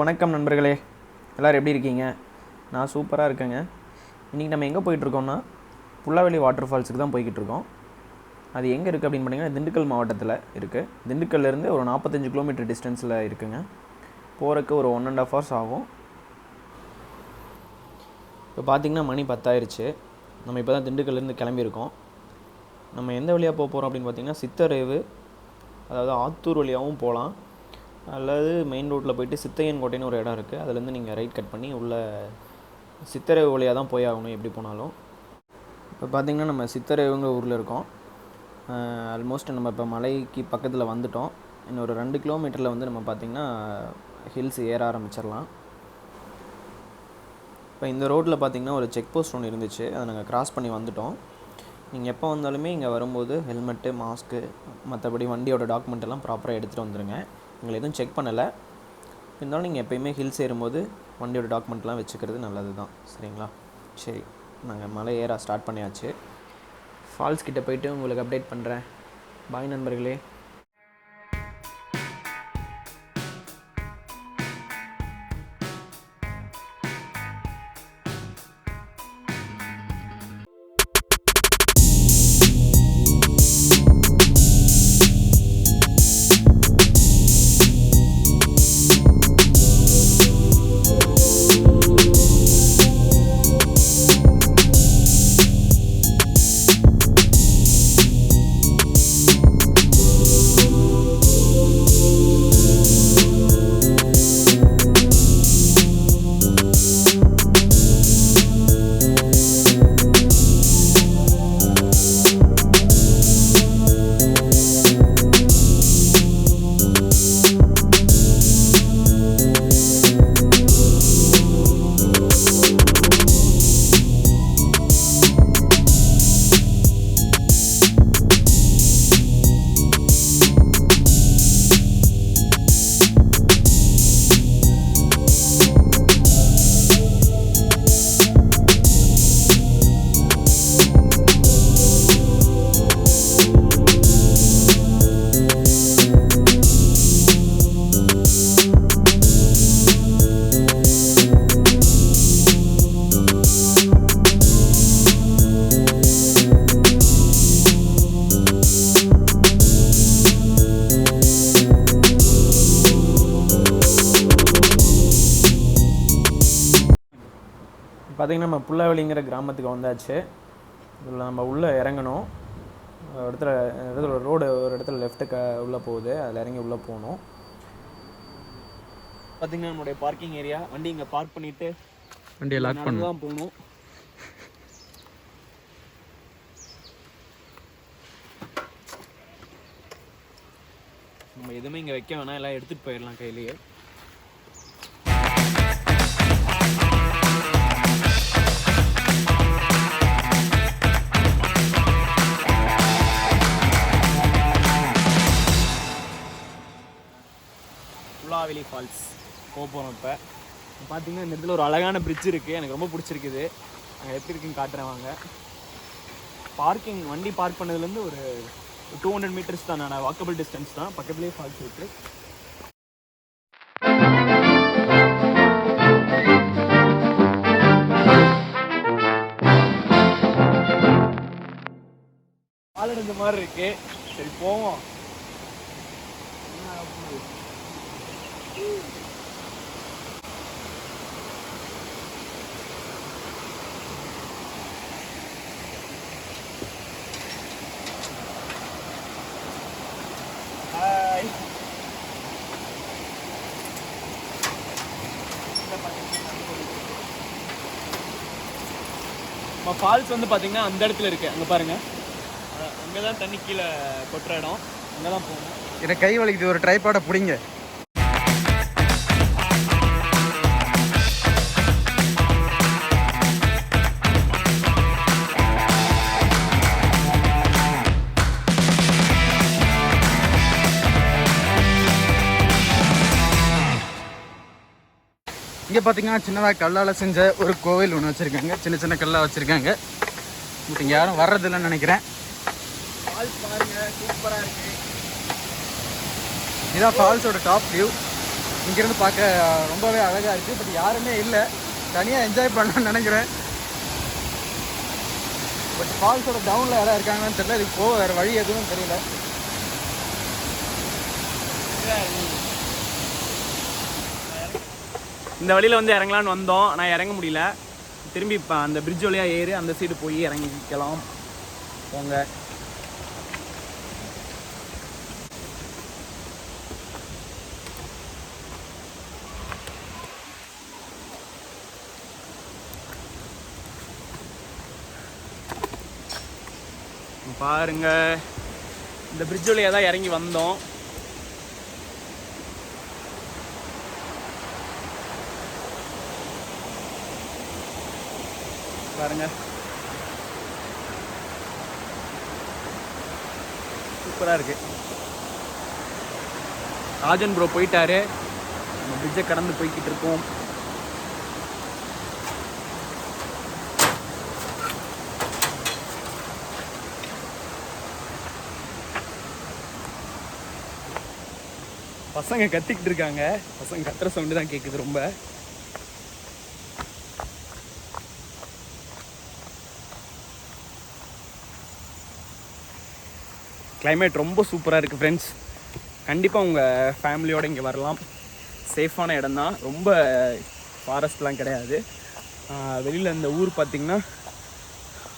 வணக்கம் நண்பர்களே, எல்லோரும் எப்படி இருக்கீங்க? நான் சூப்பராக இருக்கேங்க. இன்றைக்கி நம்ம எங்கே போயிட்டுருக்கோம்னா புல்லாவெளி வாட்டர் ஃபால்ஸுக்கு தான் போய்கிட்டு இருக்கோம். அது எங்கே இருக்குது அப்படின்னு பார்த்தீங்கன்னா திண்டுக்கல் மாவட்டத்தில் இருக்குது. திண்டுக்கல்லேருந்து ஒரு 45 கிலோமீட்டர் டிஸ்டன்ஸில் இருக்குங்க. போகிறக்கு ஒரு 1.5 hours ஆகும். இப்போ பார்த்திங்கன்னா மணி 10 ஆயிடுச்சு. நம்ம இப்போ தான் திண்டுக்கல்லேருந்து கிளம்பியிருக்கோம். நம்ம எந்த வழியாக போக போகிறோம் அப்படின்னு பார்த்திங்கன்னா சித்தரேவு, அதாவது ஆத்தூர் வழியாகவும் போகலாம், அல்லது மெயின் ரோட்டில் போய்ட்டு சித்தையன் கோட்டைன்னு ஒரு இடம் இருக்குது, அதுலேருந்து நீங்கள் ரைட் கட் பண்ணி உள்ள சித்தரேவு வழியாக தான் போய் ஆகணும் எப்படி போனாலும். இப்போ பார்த்திங்கன்னா நம்ம சித்தரேவுங்கிற ஊரில் இருக்கோம். ஆல்மோஸ்ட் நம்ம இப்போ மலைக்கு பக்கத்தில் வந்துட்டோம். இன்னொரு 2 கிலோமீட்டரில் வந்து நம்ம பார்த்திங்கன்னா ஹில்ஸ் ஏற ஆரம்பிச்சிடலாம். இப்போ இந்த ரோட்டில் பார்த்திங்கன்னா ஒரு செக் போஸ்ட் ஒன்று இருந்துச்சு, அதை நாங்கள் க்ராஸ் பண்ணி வந்துட்டோம். நீங்கள் எப்போ வந்தாலுமே இங்கே வரும்போது ஹெல்மெட்டு, மாஸ்க்கு, மற்றபடி வண்டியோட டாக்குமெண்ட் எல்லாம் ப்ராப்பராக எடுத்துகிட்டு வந்துடுங்க. எங்களை எதுவும் செக் பண்ணலை. இருந்தாலும் நீங்கள் எப்போயுமே ஹில்ஸ் ஏறும்போது வண்டியோட டாக்குமெண்ட்லாம் வச்சுக்கிறது நல்லது தான், சரிங்களா? சரி, நாங்கள் மலை ஏற ஸ்டார்ட் பண்ணியாச்சு. ஃபால்ஸ் கிட்டே போயிட்டு உங்களுக்கு அப்டேட் பண்ணுறேன். பாய் நண்பர்களே. பார்த்திங்கன்னா நம்ம புல்லாவெளிங்கிற கிராமத்துக்கு வந்தாச்சு. இதில் நம்ம உள்ளே இறங்கணும். இடத்துல ரோடு ஒரு இடத்துல லெஃப்ட்டுக்கு உள்ளே போகுது, அதில் இறங்கி உள்ளே போகணும். பார்த்திங்கன்னா நம்மளுடைய பார்க்கிங் ஏரியா. வண்டி இங்கே பார்க் பண்ணிவிட்டு வண்டியை லாக் பண்ணி தான் போகணும். நம்ம எதுவுமே இங்கே வைக்க வேணாம், எல்லாம் எடுத்துகிட்டு போயிடலாம் கையிலேயே. புல்லாவெளி ஃபால்ஸ் போக போகிறோம். இப்போ பார்த்தீங்கன்னா இந்த இடத்துல ஒரு அழகான பிரிட்ஜ் இருக்குது, எனக்கு ரொம்ப பிடிச்சிருக்குது. அங்கே எப்படி இருக்குன்னு காட்டுறேன் வாங்க. பார்க்கிங் வண்டி பார்க் பண்ணதுலேருந்து ஒரு 200 மீட்டர்ஸ் தான், நான் வாக்கபிள் டிஸ்டன்ஸ் தான். பக்கத்துலேயே ஃபால்ஸ் இருக்குது. ஆளடைஞ்ச மாதிரி இருக்கு. சரி போவோம். ஃபால்ஸ் வந்து பார்த்தீங்கன்னா அந்த இடத்துல இருக்குது, அங்கே பாருங்கள். அங்கே தான் தண்ணி கீழே கொட்டுற இடம், அங்கே தான் போகணும். எனக்கு கை வலிக்குது, ஒரு ட்ரைபாடை பிடிங்க. இங்கே பார்த்தீங்கன்னா சின்னதாக கல்லால் செஞ்ச ஒரு கோவில் ஒன்று வச்சுருக்காங்க. சின்ன சின்ன கல்லாக வச்சுருக்காங்க. பட் இங்கே யாரும் வர்றதில்லைன்னு நினைக்கிறேன். ஃபால்ஸ் பாருங்கள், சூப்பராக இருக்குது. இதான் ஃபால்ஸோட டாப் வியூ. இங்கேருந்து பார்க்க ரொம்பவே அழகாக இருக்குது. பட் யாருமே இல்லை, தனியாக என்ஜாய் பண்ணலான்னு நினைக்கிறேன். பட் ஃபால்ஸோட டவுனில் யாராவது இருக்காங்கன்னு தெரியல. இதுக்கு போக வேறு வழி எதுவும் தெரியல. இந்த வழியில் வந்து இறங்கலான்னு வந்தோம், ஆனால் இறங்க முடியல. திரும்பி இப்போ அந்த பிரிட்ஜ் வழியாக ஏறி அந்த சைடு போய் இறங்கிக்கலாம் போங்க. பாருங்க, இந்த பிரிட்ஜ் வழியாக தான் இறங்கி வந்தோம். பாருங்க, சூப்பராக இருக்கு. ராஜன் ப்ரோ போயிட்டாரு, நம்ம பிரிட்ஜை கடந்து போய்கிட்டு இருக்கோம். பசங்க கத்திக்கிட்டு இருக்காங்க, பசங்க கத்துற சவுண்டு தான் கேட்குது ரொம்ப. கிளைமேட் ரொம்ப சூப்பராக இருக்குது ஃப்ரெண்ட்ஸ். கண்டிப்பாக உங்கள் ஃபேமிலியோடு இங்கே வரலாம். சேஃபான இடம் தான், ரொம்ப ஃபாரஸ்ட்லாம் கிடையாது. வெளியில் இந்த ஊர் பார்த்திங்கன்னா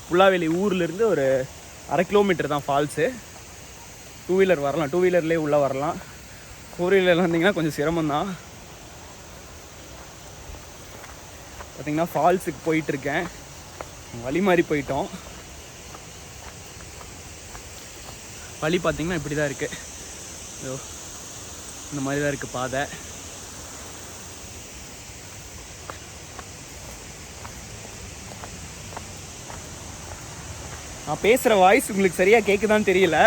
புல்லாவெளி ஊர்லேருந்து ஒரு 1/2 கிலோமீட்டர் தான் ஃபால்ஸு. 2 வீலர் வரலாம், 2 வீலர்லேயே உள்ளே வரலாம். 4 வீலரில் வந்தீங்கன்னா கொஞ்சம் சிரமம்தான். பார்த்திங்கன்னா ஃபால்ஸுக்கு போயிட்டுருக்கேன், வழி மாதிரி போயிட்டோம். வழி பார்த்திங்கன்னா இப்படி தான் இருக்குது, இந்த மாதிரி தான் இருக்குது பாதை. நான் பேசுகிற வாய்ஸ் உங்களுக்கு சரியாக கேட்குதான்னு தெரியல.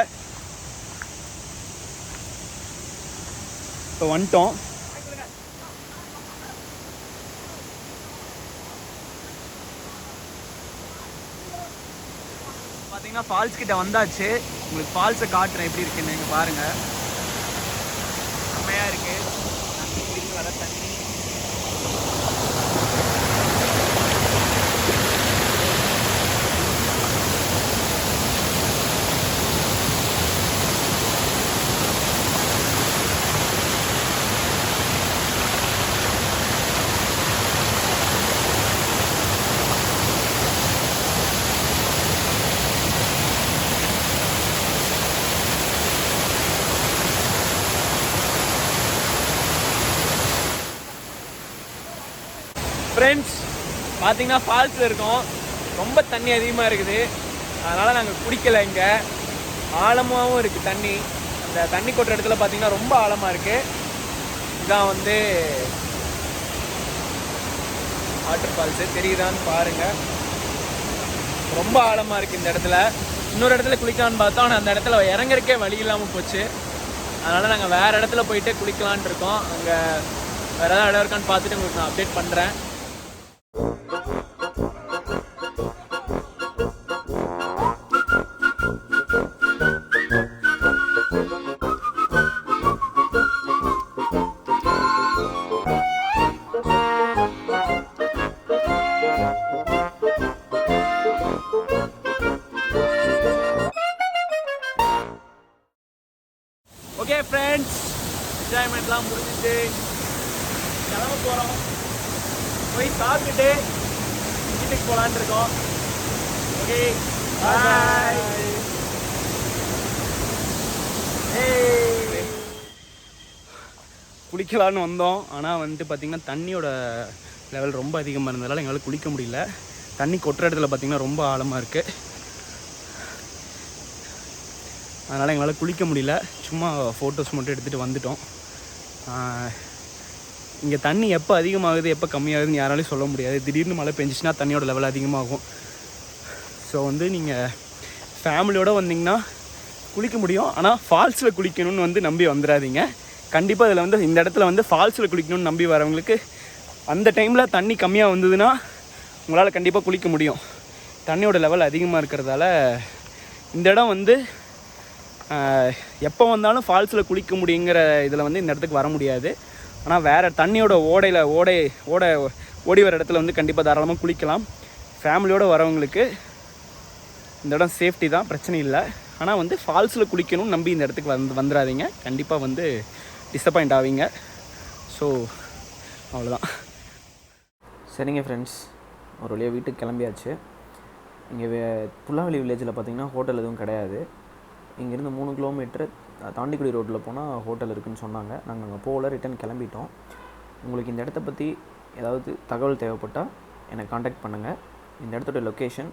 இப்போ வந்துட்டோம். பார்த்தீங்கன்னா ஃபால்ஸ் கிட்ட வந்தாச்சு. உங்களுக்கு ஃபால்ஸை காட்டுறேன் எப்படி இருக்குன்னு. இங்கே பாருங்கள், செம்மையாக இருக்குது. தண்ணி வர தண்ணி. ஃப்ரெண்ட்ஸ் பார்த்தீங்கன்னா ஃபால்ஸில் இருக்கோம், ரொம்ப தண்ணி அதிகமாக இருக்குது. அதனால் நாங்கள் குடிக்கலை. இங்கே ஆழமாகவும் இருக்குது தண்ணி. அந்த தண்ணி கொட்டுற இடத்துல பார்த்தீங்கன்னா ரொம்ப ஆழமாக இருக்குது. இதான் வந்து வாட்டர் ஃபால்ஸு, தெரியுதான்னு பாருங்கள். ரொம்ப ஆழமாக இருக்குது இந்த இடத்துல. இன்னொரு இடத்துல குளிக்கலான்னு பார்த்தோம், ஆனால் அந்த இடத்துல இறங்குறக்கே வழி இல்லாமல் போச்சு. அதனால் நாங்கள் வேறு இடத்துல போயிட்டு குளிக்கலான் இருக்கோம். அங்கே வேறு ஏதாவது இடம் இருக்கான்னு பார்த்துட்டு உங்களுக்கு நான் அப்டேட் பண்ணுறேன். ஓகே ஃப்ரெண்ட்ஸ், என்ஜாய்மெண்ட்லாம் முடிஞ்சிட்டு கிளம்ப போகிறோம். போய் சாப்பிட்டுட்டு வீட்டுக்கு போகலான்னு இருக்கோம். ஓகே, பாய். குளிக்கலான்னு வந்தோம், ஆனால் வந்துட்டு பார்த்திங்கன்னா தண்ணியோட லெவல் ரொம்ப அதிகமாக இருந்ததால் எங்களால் குளிக்க முடியல. தண்ணி கொட்டுற இடத்துல பார்த்திங்கன்னா ரொம்ப ஆழமாக இருக்குது. அதனால் எங்களால் குளிக்க முடியல. சும்மா ஃபோட்டோஸ் மட்டும் எடுத்துகிட்டு வந்துட்டோம். இங்கே தண்ணி எப்போ அதிகமாகுது எப்போ கம்மியாகுதுன்னு யாராலையும் சொல்ல முடியாது. திடீர்னு மழை பெஞ்சிச்சுன்னா தண்ணியோட லெவல் அதிகமாகும். ஸோ வந்து நீங்கள் ஃபேமிலியோடு வந்தீங்கன்னா குளிக்க முடியும், ஆனால் ஃபால்ஸில் குளிக்கணும்னு வந்து நம்பி வந்துடாதீங்க. கண்டிப்பாக இதில் வந்து இந்த இடத்துல வந்து ஃபால்ஸில் குளிக்கணும்னு நம்பி வரவங்களுக்கு அந்த டைமில் தண்ணி கம்மியாக வந்ததுன்னா உங்களால் கண்டிப்பாக குளிக்க முடியும். தண்ணியோட லெவல் அதிகமாக இருக்கிறதால இந்த இடம் வந்து எப்போ வந்தாலும் ஃபால்ஸில் குளிக்க முடியுங்கிற இதில் வந்து இந்த இடத்துக்கு வர முடியாது. ஆனால் வேறு தண்ணியோட ஓடி வர இடத்துல வந்து கண்டிப்பாக தாராளமாக குளிக்கலாம். ஃபேமிலியோடு வரவங்களுக்கு இந்த இடம் சேஃப்டி தான், பிரச்சனை இல்லை. ஆனால் வந்து ஃபால்ஸில் குளிக்கணும்னு நம்பி இந்த இடத்துக்கு வந்துடாதீங்க, கண்டிப்பாக வந்து டிசப்பாயிண்ட் ஆவீங்க. ஸோ அவ்வளோதான். சரிங்க ஃப்ரெண்ட்ஸ், ஒரு வழியாக வீட்டுக்கு கிளம்பியாச்சு. இங்கே புல்லாவெளி வில்லேஜில் பார்த்திங்கன்னா ஹோட்டல் எதுவும் கிடையாது. இங்கேருந்து 3 கிலோமீட்டர் தாண்டிக்குடி ரோட்டில் போனால் ஹோட்டல் இருக்குதுன்னு சொன்னாங்க. நாங்கள் அங்கே போகல, ரிட்டன் கிளம்பிட்டோம். உங்களுக்கு இந்த இடத்த பற்றி ஏதாவது தகவல் தேவைப்பட்டால் என்னை காண்டாக்ட் பண்ணுங்கள். இந்த இடத்தோட லொக்கேஷன்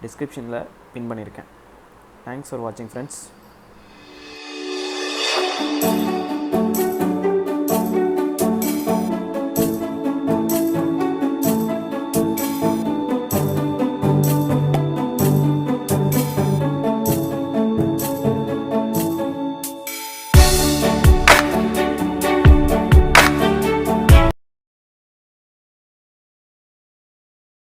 டிஸ்கிரிப்ஷனில் பின் பண்ணியிருக்கேன். தேங்க்ஸ் ஃபார் வாட்சிங் ஃப்ரெண்ட்ஸ்.